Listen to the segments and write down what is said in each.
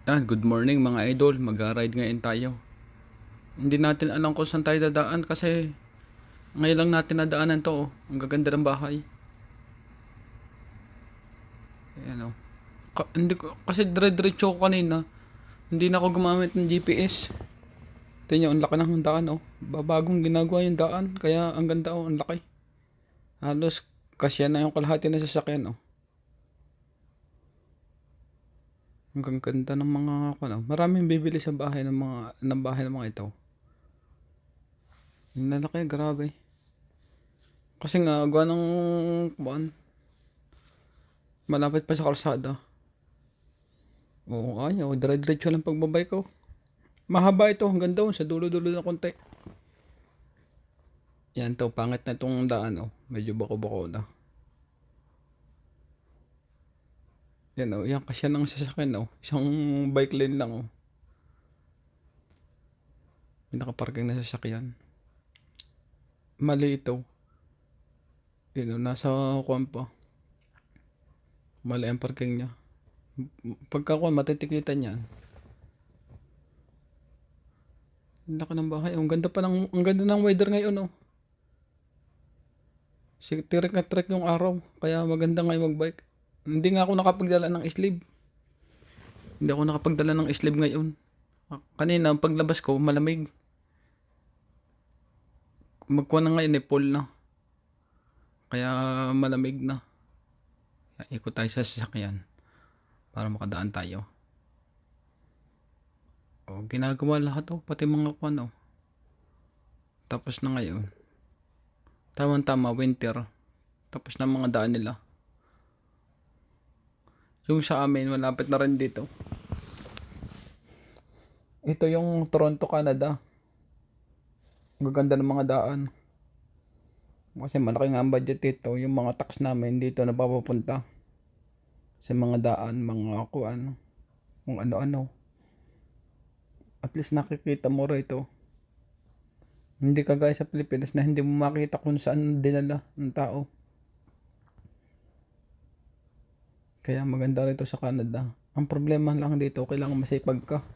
Good morning mga idol. Mag-ride ngayon tayo. Hindi natin alam kung saan tayo dadaan kasi ngayon lang natin nadaanan to. Oh. Ang gaganda ng bahay. Ayan oh. Hindi ko, kasi dire-diretso ko kanina. Hindi na ako gumamit ng GPS. Tingnan nyo, ang laki ng daan oh. Babagong ginagawa yung daan. Kaya ang ganda oh, ang laki. Halos kasya na yung kalahati na sasakyan oh. Ang ganda ng mga ano. Maraming bibili sa bahay ng mga ito. Yung lalaki, grabe. Kasi nga, gawa ng buwan, malapit pa sa kalsada. Oo, ayaw. Dire-diretso lang pagbabay ko. Mahaba ito hanggang doon sa dulo-dulo na konti. Yan to, pangit na itong daan oh. Medyo bako-bako na. Yan oh, yan kasi ng sasakyan oh. Isang bike lane lang oh. May nakaparking na sasakyan. Mali ito. Yan oh, nasa kuwan pa. Mali ang parking niya. Pagka kuwan, matitikitan yan. Ang laki ng bahay. Ang ganda ng weather ngayon oh. Tirik na tirik yung araw. Kaya maganda ngayon magbike. Hindi nga ako nakapagdala ng sleeve. Hindi ako nakapagdala ng sleeve ngayon. Kanina, paglabas ko, malamig. Magkuha na ngayon eh, full na. Kaya malamig na. Ikot tayo sa sasakyan para makadaan tayo. O, ginagawa lahat oh, pati mga kuwan oh. Tapos na ngayon. Tama-tama, winter. Tapos na mga daan nila. Yung sa amin, malapit na rin dito. Ito yung Toronto, Canada. Ang gaganda ng mga daan. Kasi malaki nga ang budget dito. Yung mga tax namin dito na papapunta sa mga daan, mga kuan, kung ano-ano. At least nakikita mo rito. Hindi kagaya sa Pilipinas na hindi mo makita kung saan dinala ng tao. Kaya maganda rito sa Canada. Ang problema lang dito, kailangan masipag ka.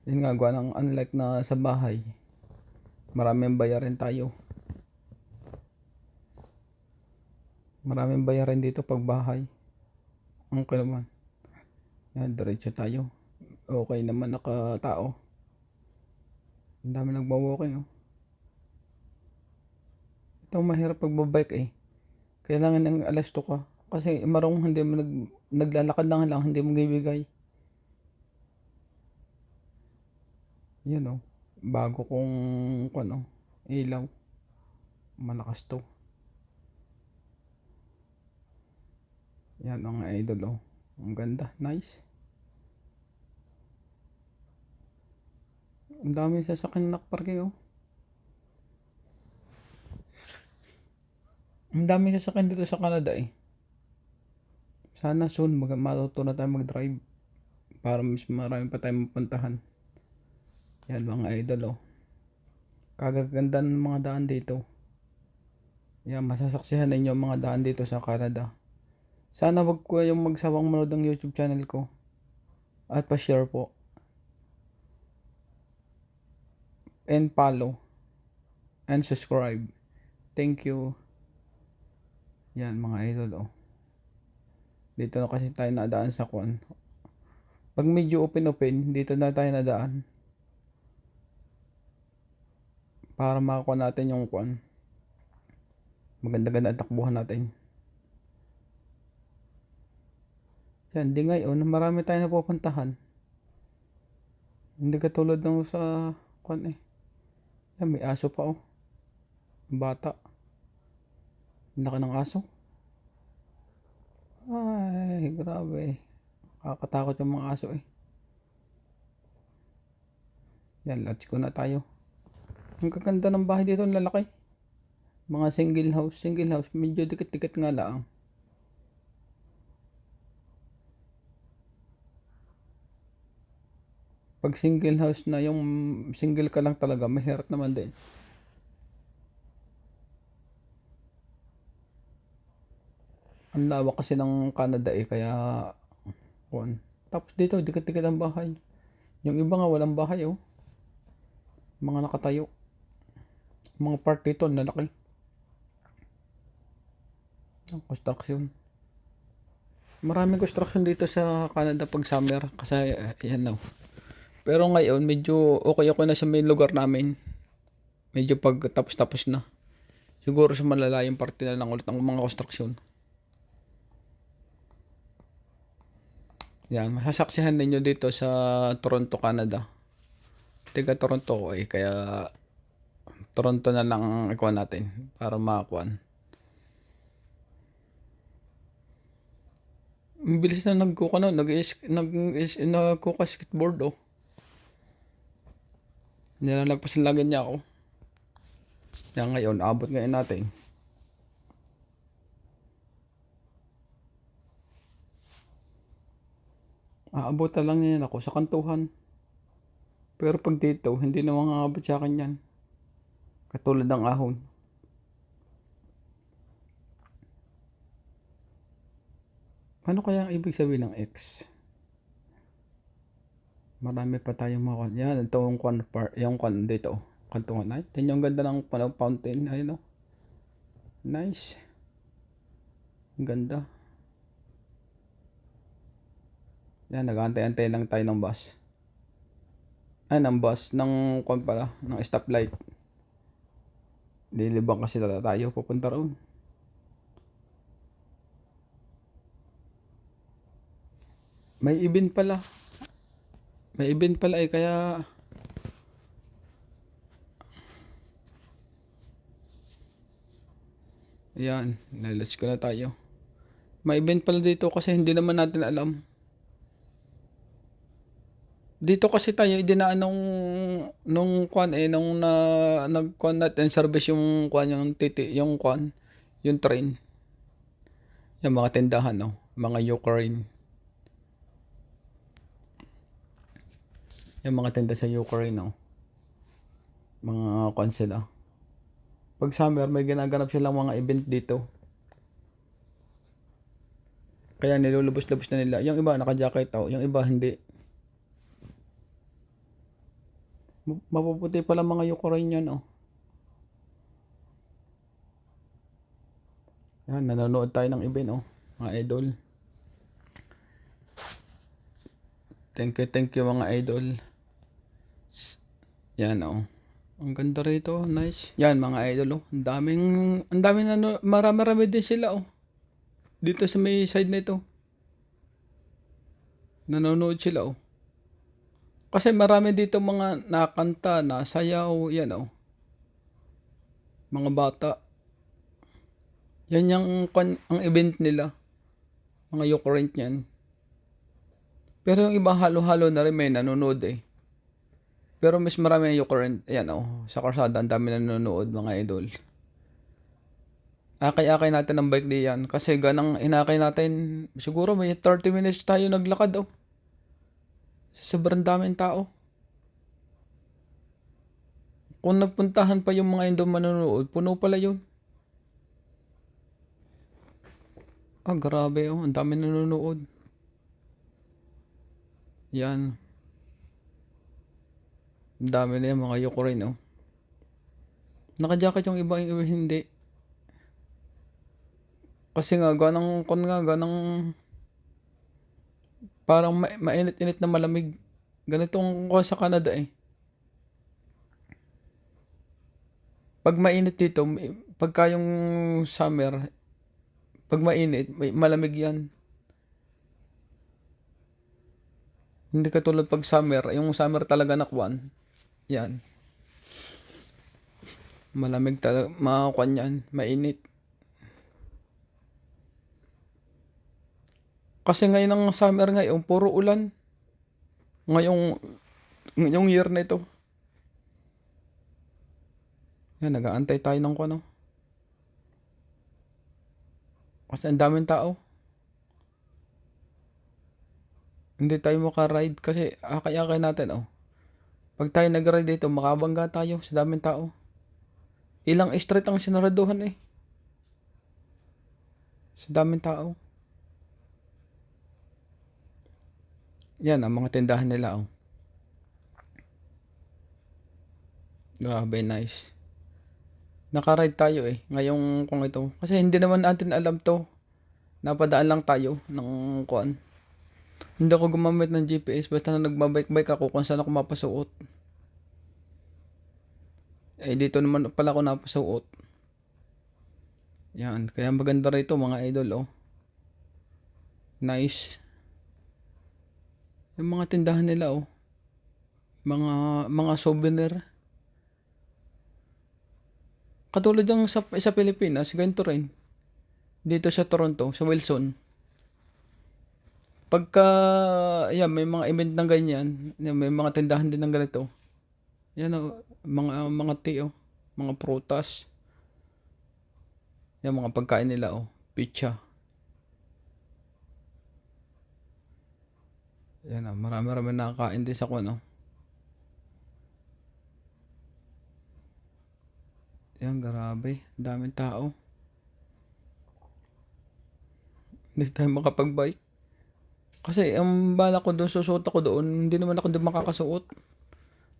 Yun nga, gawa ng unlike na sa bahay. Maraming bayarin tayo. Maraming bayarin dito pag bahay. Ang naman. Yan, diretso tayo. Okay naman nakatao. Ang dami nagwa-walking oh. Ito mahirap pagbabike eh. Kailangan ng alas 2 ka. Kasi marong hindi mo naglalakad lang hindi mo bibigay. Yan oh. Bago kong ano, ilaw. Malakas to. Yan ang idol oh. Ang ganda. Nice. Ang dami sasakyan na nakaparking oh. Ang dami sasakyan dito sa Canada eh. Sana soon matuto na tayo mag-drive. Para mas marami pa tayong mapuntahan. Yan mga idol oh. Kagaganda ng mga daan dito. Yan, masasaksihan ninyo mga daan dito sa Canada. Sana wag ko yung magsawang manood ng YouTube channel ko. At pa-share po. And follow. And subscribe. Thank you. Yan mga idol oh. Dito na kasi tayo nadaan sa kuan. Pag medyo open, dito na tayo nadaan. Para makakuha natin yung kuan. Maganda-ganda ang takbuhan natin. Yan, di ngayon, marami tayong napupuntahan. Hindi katulad ng sa kuan eh. Yan, may aso pa oh. Bata. Laki ng aso. Ay, grabe. Kakatakot yung mga aso eh. Yan, let's go na tayo. Ang gaganda ng bahay dito, ang lalaki. Mga single house, medyo dikit-dikit nga lang. Pag single house na, yung single ka lang talaga, mahirap naman din. Ang lawak kasi ng Canada eh, kaya kuan. Tapos dito, dikit-dikit ang bahay. Yung iba nga walang bahay, oh. Mga nakatayo. Mga part dito, lalaki. Ang construction. Maraming construction dito sa Canada pag summer. Kasi, yan na. Pero ngayon, medyo okay na sa may lugar namin. Medyo pag tapos-tapos na. Siguro sa malalayong parte na lang ulit ng mga construction. Yan, masasaksihan ninyo dito sa Toronto, Canada. Tiga Toronto ko eh, kaya Toronto na lang ang ikuha natin para makakuan. Ang bilis na nagkuka na, nagkuka skateboard oh. Nilalagpasan lagi niya ako. Yan ngayon, abot ngayon natin. Aabot na lang yan ako sa kantuhan. Pero pag dito, hindi na mga abot sa akin yan. Katulad ng ahon. Ano kaya ang ibig sabihin ng X? Marami pa tayong mga kwan. Yan, ito yung kwan dito. Kantungan. Ay, yan yung ganda ng fountain. Ayun o. Nice. Ang ganda. Yan, nag-antay-antay lang tayo ng bus. Ay, ng bus. Ng kwan pala. Ng stoplight. Dilibang kasi tayo. Pupunta roon. May event pala. May event pala eh. Kaya yan. Let's go na tayo. May event pala dito kasi hindi naman natin alam. Dito kasi tayo dinaan nung kwan eh nung nagkwan natin service yung kwan yung kwan yung train. Yung mga tindahan no, mga Ukraine. Yung mga tinda sa Ukraine no. Mga kwan sila. Pag summer may ginaganap silang mga event dito. Kaya nilulubos-lubos na nila. Yung iba naka-jacket oh, yung iba hindi. Mapuputi pala mga Ukraine yan, oh. Yan, nanonood tayo ng event, oh. Mga idol. Thank you mga idol. Yan, oh. Ang ganda rito, nice. Yan, mga idol, oh. Ang daming marami din sila, oh. Dito sa may side na ito. Nanonood sila, oh. Kasi marami dito mga nakanta, nasayaw, yan oh. Mga bata. Yan yung ang event nila. Mga Ukraine yan. Pero yung iba halo-halo na rin may nanonood eh. Pero mas marami yung Ukraine. Yan oh. Sa karsada, ang dami nanonood mga idol. Akay-akay natin ang bike diyan. Kasi ganang inakay natin. Siguro may 30 minutes tayo naglakad oh. Sa sobrang daming tao. Kung nagpuntahan pa yung mga Indo manonood, puno pala yun. Ah, grabe oh. Ang dami nanonood. Yan. Ang dami na yung mga Ukraine oh. Naka-jacket yung iba hindi. Kasi nga, ganang parang mainit-init na malamig. Ganitong ko sa Canada eh. Pag mainit dito, pagka yung summer, pag mainit, malamig yan. Hindi katulad pag summer, yung summer talaga nakwan. Yan. Malamig talaga, makakwan yan, mainit. Kasi ngayon ang summer ngayon, puro ulan. Ngayong year na ito. Yan, nag-aantay tayo ng kuno. Kasi ang daming tao. Hindi tayo maka-ride kasi akay-akay natin oh. Pag tayo nag-ride dito, makabangga tayo sa daming tao. Ilang street ang sinaraduhan eh. Sa daming tao. Yan ang mga tindahan nila, oh. Grabe, nice. Naka-ride tayo eh. Ngayong kung ito. Kasi hindi naman natin alam to. Napadaan lang tayo ng kuan. Hindi ako gumamit ng GPS. Basta na nagbabike-bike ako kung saan ako mapasuot. Eh dito naman pala ako napasuot. Yan. Kaya maganda rito mga idol, oh. Nice. Yung mga tindahan nila, oh. Mga souvenir. Katulad yung sa Pilipinas, ganito rin. Dito sa Toronto, sa Wilson. Pagka, yan, may mga event ng ganyan, yan, may mga tindahan din ng ganito. Yan, oh, mga tea, oh, mga prutas. Yan, mga pagkain nila, oh, pizza. Yan, oh, marami-rami nakakain din sa kuno. Yan, grabe, daming tao. Hindi tayo makapag-bike. Kasi ang bala ko doon, susuot ako doon, hindi naman ako doon makakasuot.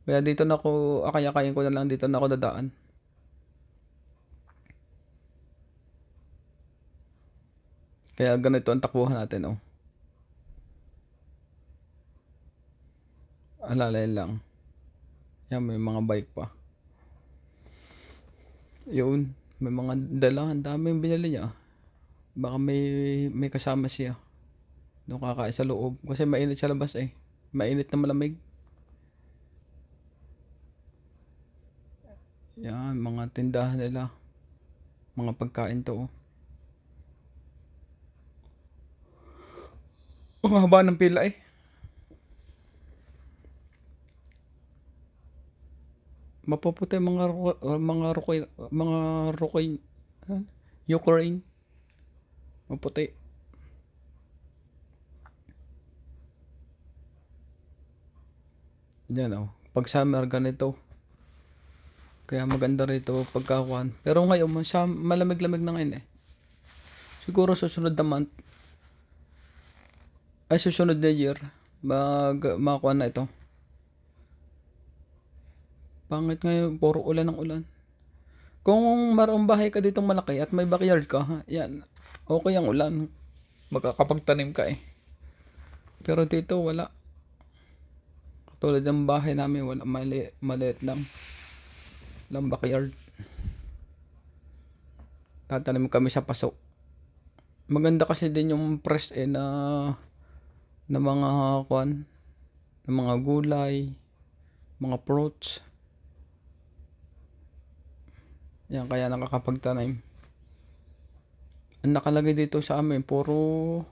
Kaya dito na ako, akay-akayin ko na lang dito na ako dadaan. Kaya ganito ang takbuhan natin, oh. Alalay lang. Yan, may mga bike pa. Yun, may mga dala, ang daming binili niya. Baka may kasama siya. Doon kakain sa loob. Kasi mainit sa labas eh. Mainit na malamig. Yan, mga tindahan nila. Mga pagkain to, oh. Ang haba ng pila eh. Mapuputi mga rokoy, Ukraine. Maputi. Yan, oh. Pag summer ganito. Kaya maganda rito pagkakuan. Pero ngayon, malamig-lamig na ngayon eh. Siguro susunod na month, ay susunod na year, makakuan na ito. Pangit ngayon, puro ulan ng ulan. Kung mayroong bahay ka ditong malaki at may backyard ka, yan, okay ang ulan. Makakapagtanim ka eh. Pero dito wala. Katulad ng bahay namin, wala, maliit lang. Walang backyard. Tatanim kami sa paso. Maganda kasi din yung fresh eh na mga kuan, na mga gulay, mga fruits. Yan, kaya nakakapagtanim. Ang nakalagay dito sa amin, puro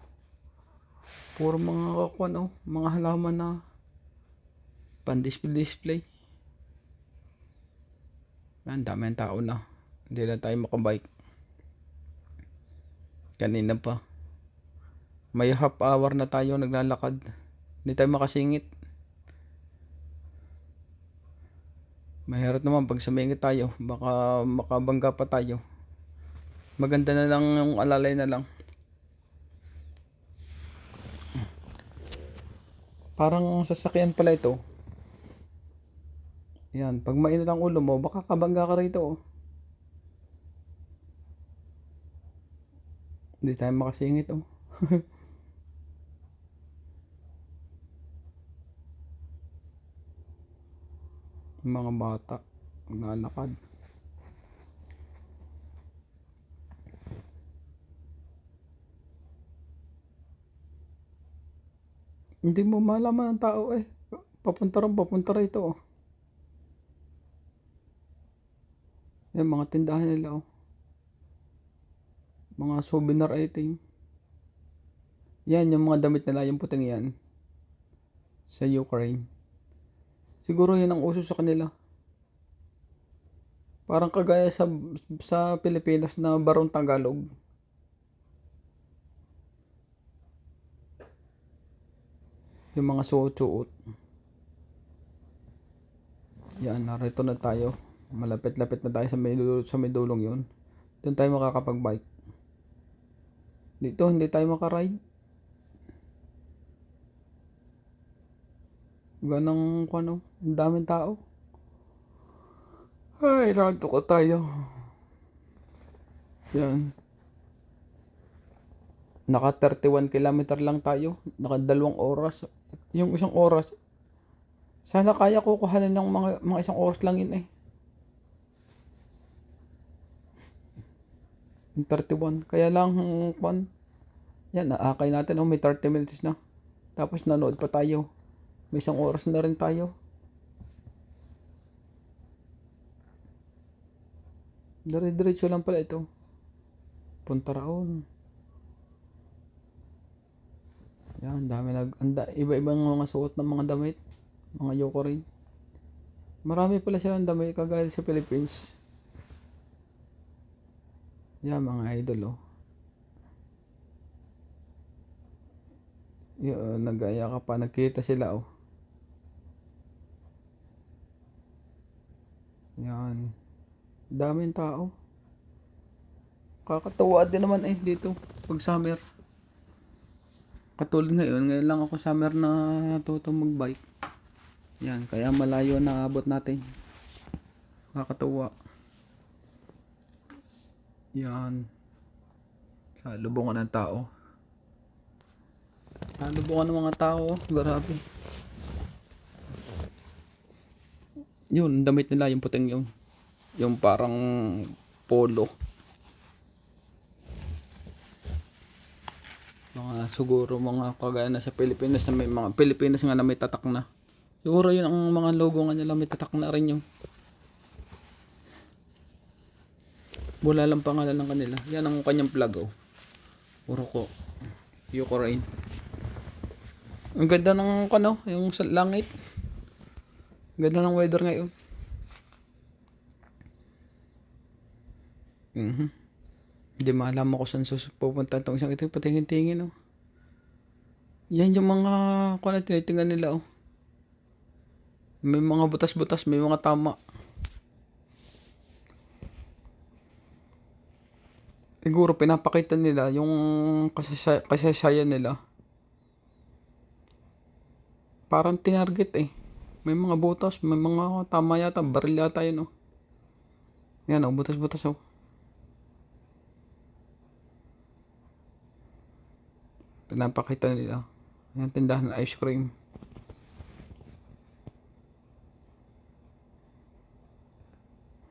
mga kuan, oh, mga halaman na pan-display. Ang dami ng tao na. Hindi na tayo makabike. Kanina pa. May half hour na tayo naglalakad. Hindi tayo makasingit. Mahirap naman pag sumingit tayo. Baka makabangga pa tayo. Maganda na lang yung alalay na lang. Parang sasakyan pala ito. Yan, pag mainit ang ulo mo, baka kabangga ka rito, oh. Hindi tayo makasingit, oh. Mga bata, naglalakad. Hindi mo malaman ng tao eh. Papunta rito, oh. Yan, mga tindahan nila, oh. Mga souvenir item. Yan, yung mga damit nila, yung puting yan. Sa Ukraine. Siguro yan ang uso sa kanila. Parang kagaya sa Pilipinas na barong Tagalog. Yung mga suot-suot. Yan, narito na tayo. Malapit-lapit na tayo sa may dulong yun. Doon tayo makakapag-bike. Dito, hindi tayo makaride. Ganang ano, ang daming tao. Ay, ranto ko tayo. Yan. Naka 31 kilometer lang tayo. Naka 2 oras. Yung 1 oras. Sana kaya ko kuhanan ng mga 1 oras lang yun eh. Yung 31. Kaya lang, yan, naakay natin. Oh, may 30 minutes na. Tapos nanood pa tayo. May 1 oras na rin tayo. Dire-diretso lang pala ito. Punta raon. Yan, dami iba-ibang mga suot ng mga damit. Mga yoko rin. Marami pala silang damit kagaya sa Philippines. Yan, mga idol oh. Yun, nagaya ka pa. Nagkita sila oh. Yan. Daming tao. Kakatuwa din naman eh dito. Pag summer. Katulad ngayon lang ako summer na natutong magbike. Yan, kaya malayo na abot natin. Kakatuwa. Yan. Sa lubungan ng tao. Sa lubungan ng mga tao, grabe. Yun, damit nila, yung puting yun. Yung parang polo. Siguro mga kagaya na sa Pilipinas na may mga Pilipinas nga na may tatak na. Siguro yun ang mga logo nga nila, may tatak na rin yung. Wala lang pangalan ng kanila. Yan ang kanyang flag oh. Uroko. Ukraine. Ang ganda ng yung sa langit. Ganda ng weather ngayon. Hindi maalam ako saan pupunta itong isang ito. Patingin-tingin oh. Yan yung mga tinitingnan nila oh. May mga butas-butas, may mga tama. Siguro pinapakita nila yung kasaysayan nila. Parang tinarget eh. May mga butas, may mga tama yata, baril yata yun oh. Yan oh, butas-butas oh. Pinapakita nila. Yan, tindahan ng ice cream.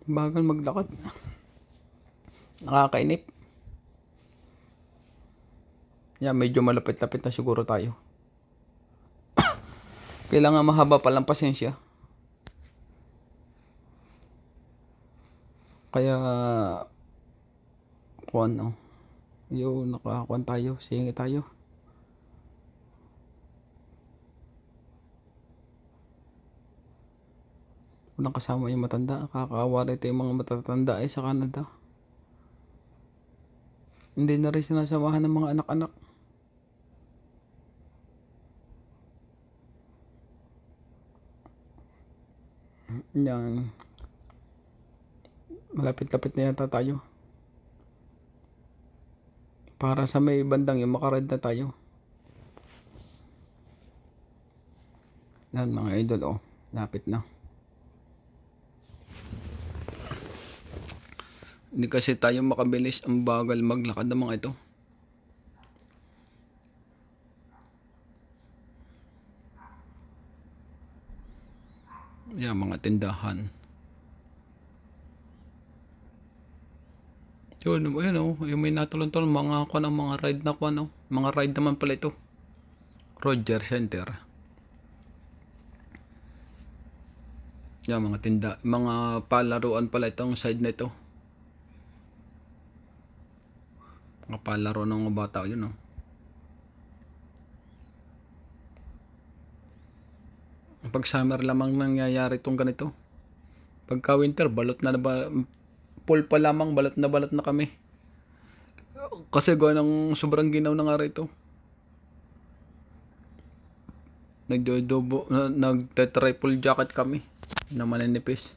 Bagal maglakad. Nakakainip. Yan, medyo malapit-lapit na siguro tayo. Kailangan mahaba palang pasensya. Kaya yung nakakuan tayo, singi tayo. Walang kasama yung matanda. Kakaawa rin yung mga matatanda sa Canada. Hindi na rin sinasamahan ng mga anak-anak. Yan. Malapit-lapit na yata tayo. Para sa may bandang yung makarad na tayo. Yan mga idol oh. Lapit na. Hindi kasi tayo makabilis, ang bagal maglakad ng mga ito. Yan mga tindahan. Yun oh, yung may natulong-tulong mga ride na mga ride naman pala ito. Roger Center. Yan mga mga palaruan pala itong side na ito. Mga palaro ng mga bata yun oh. Pag summer lamang nangyayari itong ganito. Pagka winter, full pa lamang, balot na kami. Kasi ganang sobrang ginaw na nga rito. Nagte-triple jacket kami na maninipis.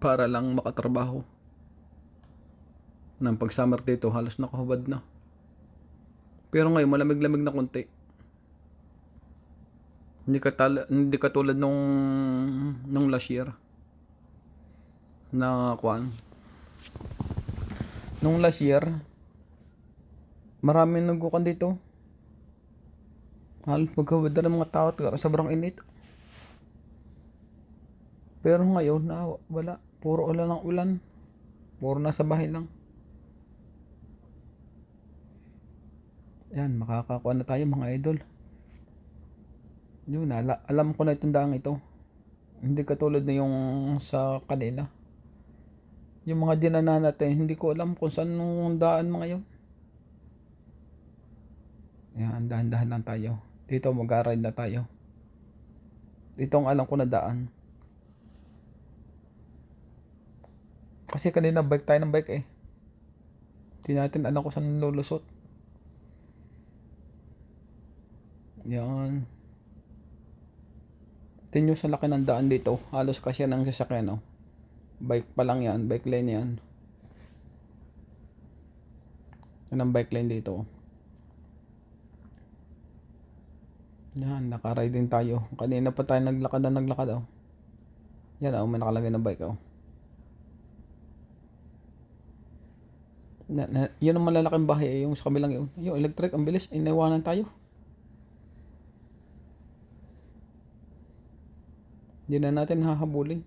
Para lang makatrabaho. Nang pag summer dito, halos nakahubad na. Pero ngayon, malamig-lamig na konti. Hindi katulad nung last year na kwan. Nung last year, maraming nagkukan dito. Halos magkawad na ng mga tao at sobrang init. Pero ngayon, wala. Puro ulan ng ulan. Puro nasa bahay lang. Yan, makakakuha na tayo mga idol. Yun, alam ko na itong daang ito. Hindi katulad na yung sa kanila. Yung mga dinanan natin, hindi ko alam kung saan nung daan mga yun. Yan, dahan-dahan lang tayo. Dito mag-ride na tayo. Dito ang alam ko na daan. Kasi kanina bike tayo ng bike eh. Hindi natin alam kung saan lulusot. Yan. Tingnan nyo sa laki ng daan dito. Halos kasi ng sasakyan, no? Bike pa lang yan. Bike lane yan. Yan ang bike lane dito. Yan, nakaride din tayo. Kanina pa tayo naglakad, oh. Yan, oh, may nakalagay na bike, oh. Yun ang malalaking bahay, yung sa kabilang yun. Yung electric, ang bilis. Iniwanan tayo. Hindi na natin hahabulin.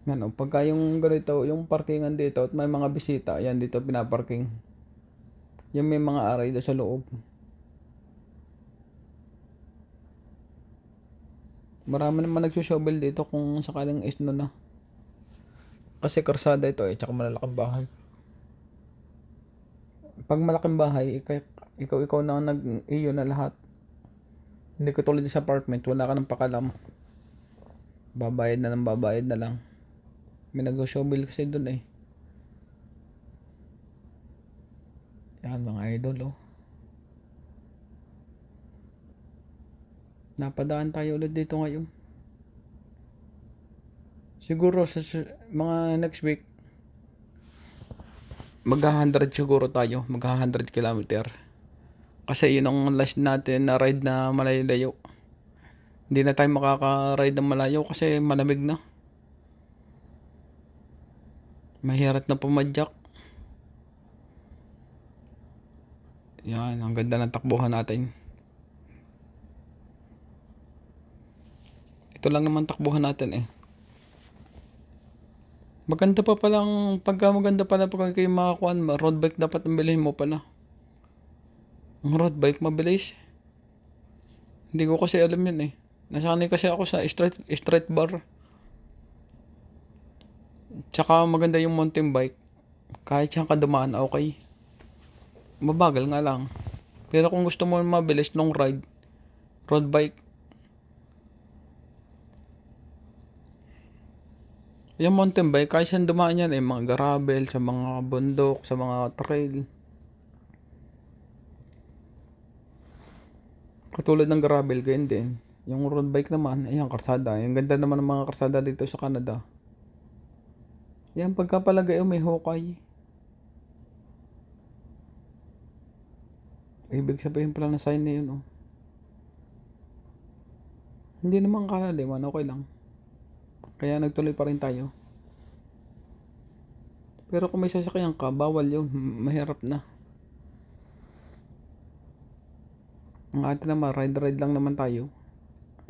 Yan, oh, pagka yung ganito, yung parkingan dito at may mga bisita, yan dito pinaparking. Yung may mga aray doon sa loob. Marami naman nagsushovel dito kung sakaling isno na. Kasi karsada ito eh, tsaka malalaking bahay. Pag malaking bahay, ikaw na nag-iyo na lahat. Hindi ko tulad sa apartment, wala ka ng pakalam. Babayad na lang. May nag-shovel kasi doon eh. Yan mga idol, oh. Napadaan tayo ulit dito ngayon. Siguro sa mga next week, magha-100 siguro tayo. Magha-100 kilometer. Kasi yun ang last natin na ride na malayo-layo. Hindi na tayo makaka-ride ng malayo kasi malamig na. Mahirap na pumadyak. Yan, ang ganda ng takbuhan natin. Ito lang naman takbuhan natin eh. Maganda pa palang, pagka maganda pala pag kayo makakuha, road bike dapat ang bilhin mo pala. Ang road bike mabilis. Hindi ko kasi alam yun eh. Nasanay kasi ako sa street bar. Tsaka maganda yung mountain bike. Kahit siyang kadumaan, okay. Mabagal nga lang. Pero kung gusto mo mabilis long ride, road bike. Yung mountain bike, kahit saan dumaan yan eh, mga gravel, sa mga bundok, sa mga trail. Katulad ng gravel, ganyan din. Yung road bike naman, ayan, karsada. Yung ganda naman ng mga karsada dito sa Canada. Yan, pagkapalagay may hukay. Ibig sabihin pala na sign na yun, oh. Hindi naman kalaliman, okay lang. Kaya nagtuloy pa rin tayo. Pero kung may sasakyan ka, bawal yun. Mahirap na. Ang atin naman, ride lang naman tayo.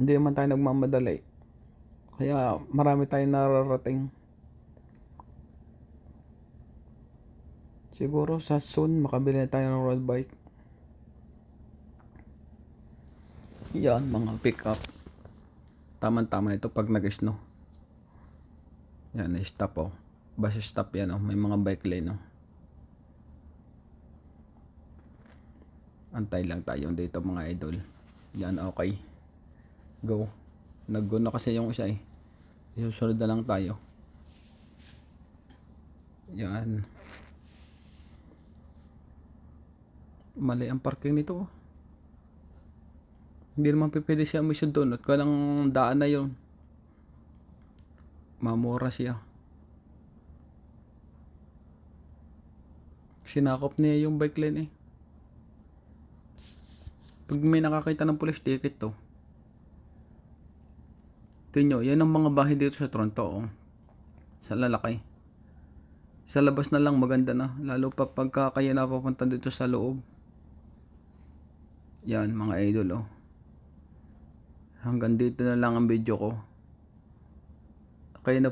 Hindi naman tayo nagmamadali. Kaya marami tayong nararating. Siguro sa soon, makabili na tayo ng road bike. Yan, mga pick up. Tama-tama ito pag nag-snow. Yan, stop, oh. Bus stop yan, oh. May mga bike lane, oh. Antay lang tayo dito mga idol. Yan, okay. Go. Nag-go na kasi yung isa eh. Isusunod na lang tayo. Yan. Mali ang parking nito, oh. Hindi naman pipili siya mission doon at walang daan na yun. Mamura siya. Sinakop niya yung bike lane eh. Pag may nakakita ng police ticket to, tingnan nyo, yan ang mga bahay dito sa Toronto, oh. Sa lalaki. Sa labas na lang maganda na, lalo pa pagka kayo napapunta dito sa loob. Yan mga idol, oh. Hanggang dito na lang ang video ko. Kayo na